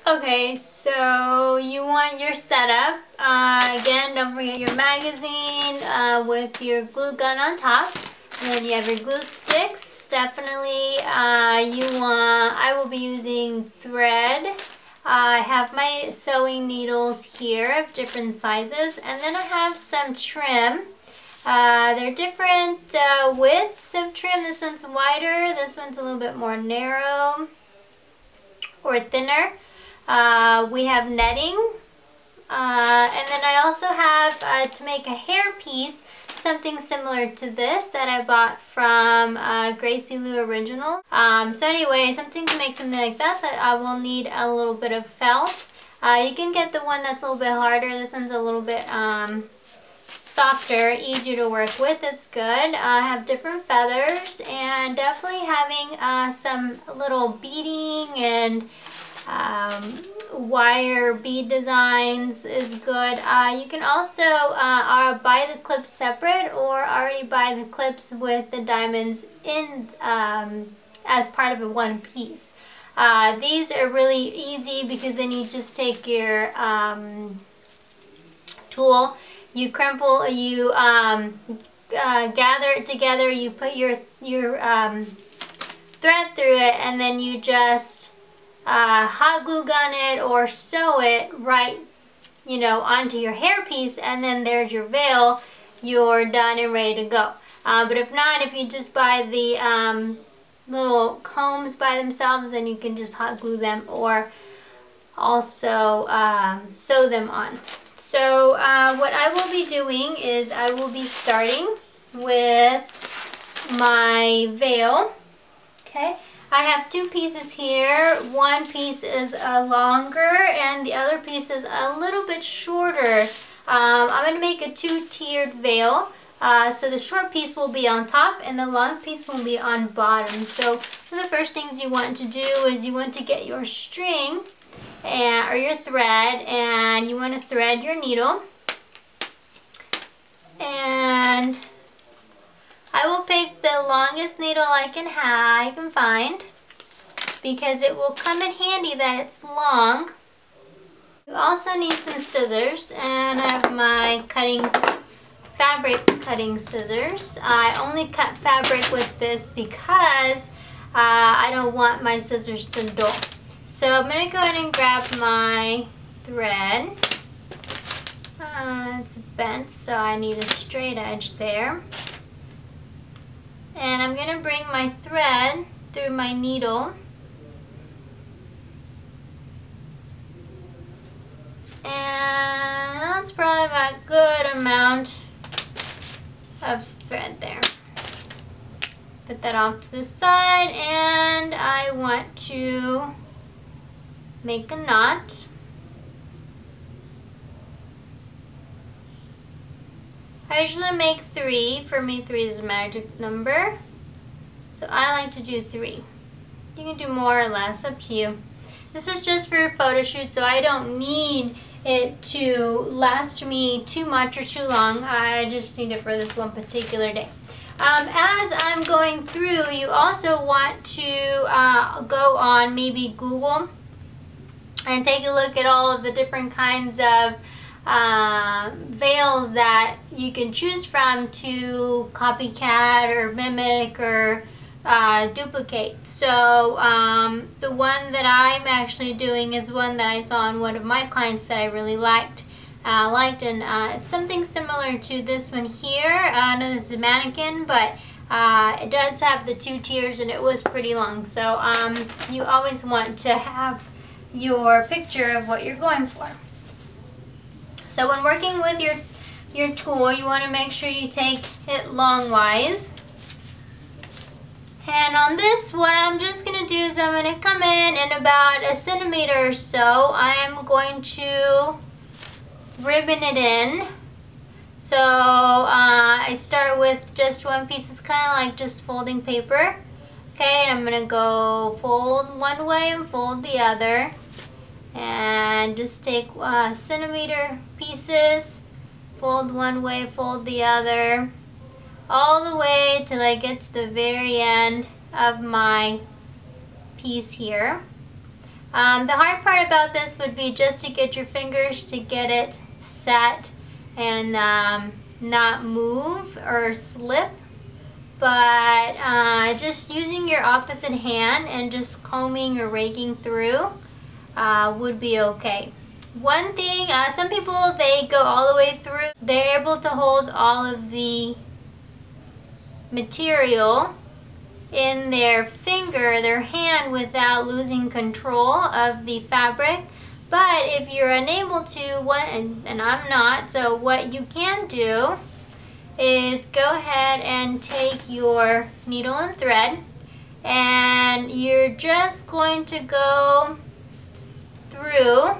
Okay, so you want your setup. Again, don't forget your magazine with your glue gun on top. And then you have your glue sticks. Definitely, I will be using thread. I have my sewing needles here of different sizes. And then I have some trim. They're different widths of trim. This one's wider. This one's a little bit more narrow or thinner. We have netting, and then I also have to make a hair piece, something similar to this that I bought from Gracie Lou Original. So anyway, something to make something like this, I will need a little bit of felt. You can get the one that's a little bit harder. This one's a little bit softer, easier to work with. It's good. I have different feathers, and definitely having some little beading and wire bead designs is good. You can also buy the clips separate or already buy the clips with the diamonds in as part of one piece. These are really easy because then you just take your tool, you crumple, you gather it together, you put your thread through it, and then you just hot glue gun it or sew it right, you know, onto your hairpiece, and then there's your veil. You're done and ready to go. But if not, if you just buy the little combs by themselves, then you can just hot glue them or also sew them on. So what I will be doing is I will be starting with my veil. Okay. I have two pieces here. One piece is longer and the other piece is a little bit shorter. I'm going to make a two-tiered veil. So the short piece will be on top and the long piece will be on bottom. So one of the first things you want to do is you want to get your string or your thread, and you want to thread your needle. And I will pick the longest needle I can find, because it will come in handy that it's long. You also need some scissors, and I have my fabric cutting scissors. I only cut fabric with this because I don't want my scissors to dull. So I'm going to go ahead and grab my thread. It's bent, so I need a straight edge there. And I'm going to bring my thread through my needle. And that's probably about a good amount of thread there. Put that off to the side, and I want to make a knot. I usually make 3. For me, 3 is a magic number. So I like to do 3. You can do more or less, up to you. This is just for a photo shoot, so I don't need it to last me too much or too long. I just need it for this one particular day. As I'm going through, you also want to go on maybe Google and take a look at all of the different kinds of veils that you can choose from to copycat or mimic or duplicate. So the one that I'm actually doing is one that I saw on one of my clients that I really liked. And it's something similar to this one here. I know this is a mannequin, but it does have the 2 tiers, and it was pretty long. So you always want to have your picture of what you're going for. So when working with your tool, you want to make sure you take it longwise. And on this, what I'm just going to do is I'm going to come in about a centimeter or so. I am going to ribbon it in. So I start with just one piece. It's kind of like just folding paper. Okay, and I'm going to go fold one way and fold the other. And just take centimeter pieces, fold one way, fold the other, all the way till I get to the very end of my piece here. The hard part about this would be just to get your fingers to get it set and not move or slip. But just using your opposite hand and just combing or raking through would be okay. One thing, some people, they go all the way through. They're able to hold all of the material in their hand, without losing control of the fabric. But if you're unable to, and I'm not, so what you can do is go ahead and take your needle and thread, and you're just going to go through,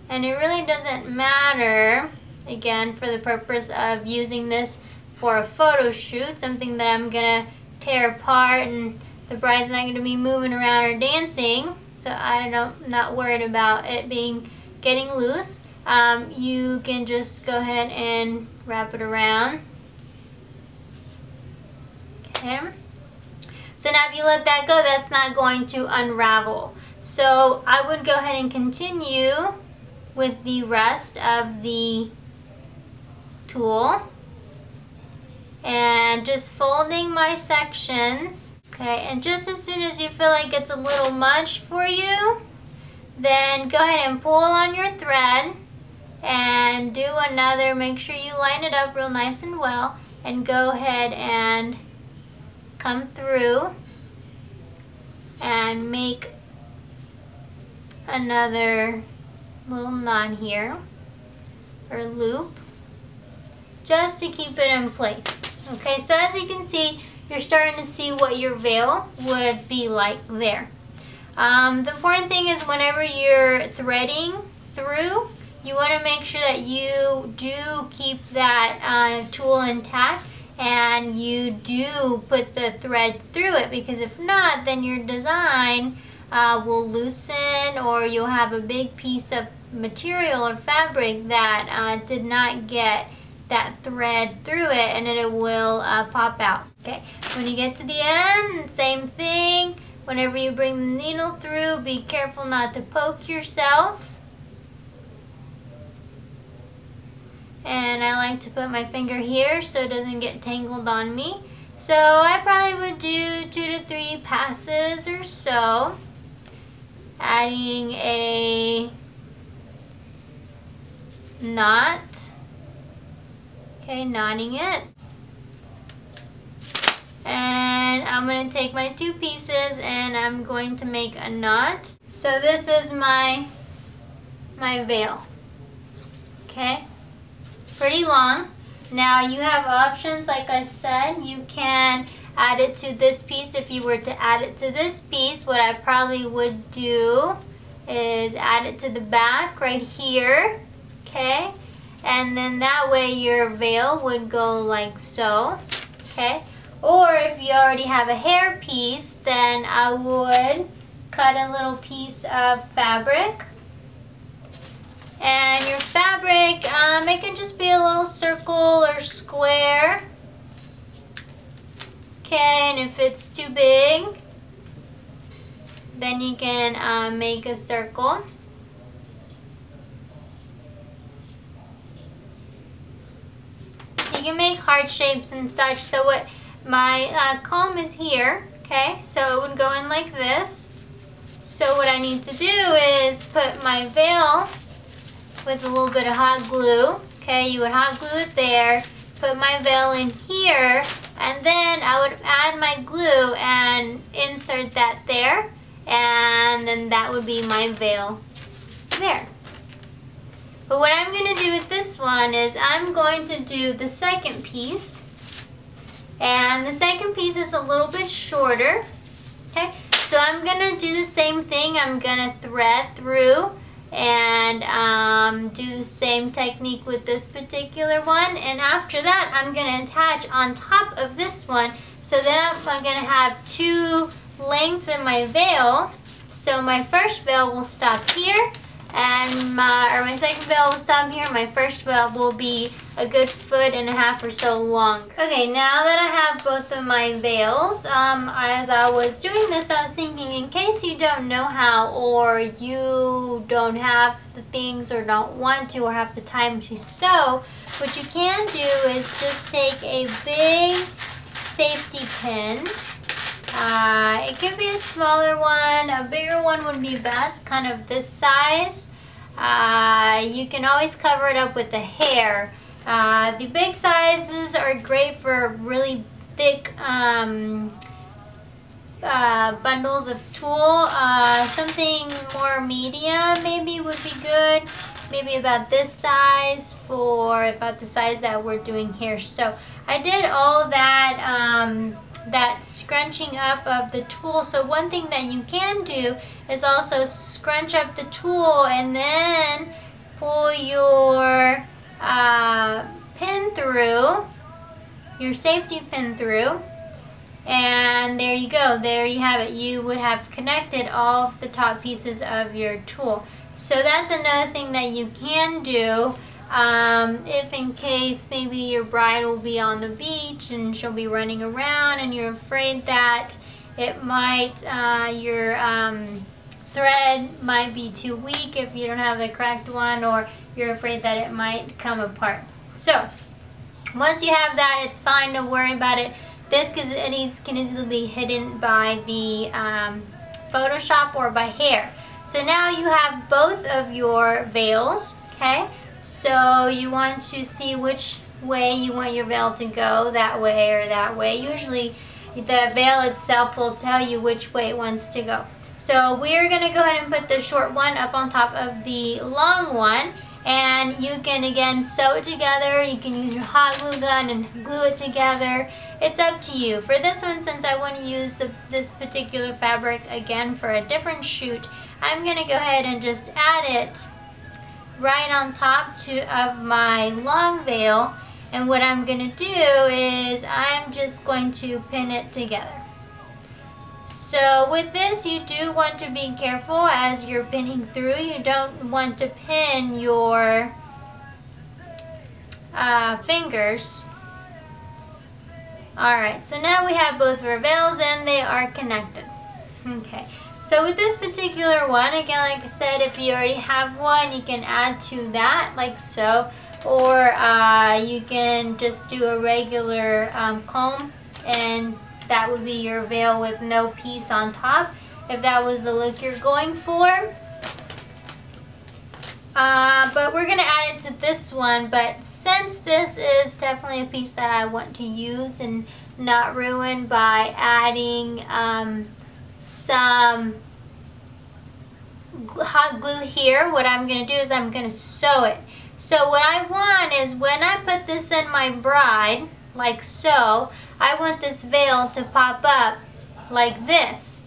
and it really doesn't matter, again, for the purpose of using this for a photo shoot, something that I'm gonna tear apart and the bride's not gonna be moving around or dancing, so I'm not worried about it getting loose. You can just go ahead and wrap it around. Okay. So now if you let that go, that's not going to unravel. So I would go ahead and continue with the rest of the tulle and just folding my sections. Okay, and just as soon as you feel like it's a little much for you, then go ahead and pull on your thread and do another, make sure you line it up real nice and well, and go ahead and come through and make another little knot here, or loop, just to keep it in place. Okay, so as you can see, you're starting to see what your veil would be like there. The important thing is whenever you're threading through, you want to make sure that you do keep that tulle intact and you do put the thread through it, because if not, then your design will loosen, or you'll have a big piece of material or fabric that did not get that thread through it, and then it will pop out. Okay, when you get to the end, same thing. Whenever you bring the needle through, be careful not to poke yourself. And I like to put my finger here so it doesn't get tangled on me. So I probably would do 2 to 3 passes or so, adding a knot. Okay, knotting it. And I'm going to take my 2 pieces and I'm going to make a knot. So this is my veil. Okay, pretty long. Now you have options, like I said. You can add it to this piece. If you were to add it to this piece, what I probably would do is add it to the back right here. Okay, and then that way your veil would go like so. Okay, or if you already have a hair piece, then I would cut a little piece of fabric. And your fabric, it can just be a little circle or square. Okay, and if it's too big, then you can make a circle. You can make heart shapes and such. So what my comb is here, okay, so it would go in like this. So what I need to do is put my veil with a little bit of hot glue. Okay, you would hot glue it there, put my veil in here, and then I would add my glue and insert that there, and then that would be my veil there. But what I'm going to do with this one is I'm going to do the second piece, and the second piece is a little bit shorter. Okay, so I'm going to do the same thing. I'm going to thread through and do the same technique with this particular one, and after that I'm going to attach on top of this one, so then I'm going to have 2 lengths in my veil. So my first veil will stop here, and my second veil will stop here. My first veil will be a good 1.5 feet or so long. Okay, now that I have both of my veils, as I was doing this, I was thinking, in case you don't know how, or you don't have the things, or don't want to, or have the time to sew, what you can do is just take a big safety pin. It could be a smaller one, a bigger one would be best, kind of this size. You can always cover it up with the hair. The big sizes are great for really thick bundles of tulle. Something more medium maybe would be good. Maybe about this size, for about the size that we're doing here. So I did all that that scrunching up of the tulle. So one thing that you can do is also scrunch up the tulle and then pull your pin through, your safety pin through, and there you go. There you have it. You would have connected all of the top pieces of your tulle. So that's another thing that you can do. If in case maybe your bride will be on the beach and she'll be running around and you're afraid that it might, your thread might be too weak if you don't have the correct one, or you're afraid that it might come apart. So once you have that, it's fine, don't worry about it. This can easily be hidden by the Photoshop or by hair. So now you have both of your veils, okay? So you want to see which way you want your veil to go, that way or that way. Usually the veil itself will tell you which way it wants to go. So we're going to go ahead and put the short one up on top of the long one, and you can again sew it together. You can use your hot glue gun and glue it together. It's up to you. For this one, since I want to use this particular fabric again for a different shoot, I'm going to go ahead and just add it right on top of my long veil, and what I'm going to do is I'm just going to pin it together. So with this, you do want to be careful as you're pinning through. You don't want to pin your fingers. Alright, so now we have both of our veils and they are connected. Okay. So with this particular one, again, like I said, if you already have one, you can add to that, like so. Or you can just do a regular comb, and that would be your veil with no piece on top, if that was the look you're going for. But we're going to add it to this one, but since this is definitely a piece that I want to use and not ruin by adding some hot glue here, what I'm going to do is I'm going to sew it. So what I want is, when I put this in my bride, like so, I want this veil to pop up like this.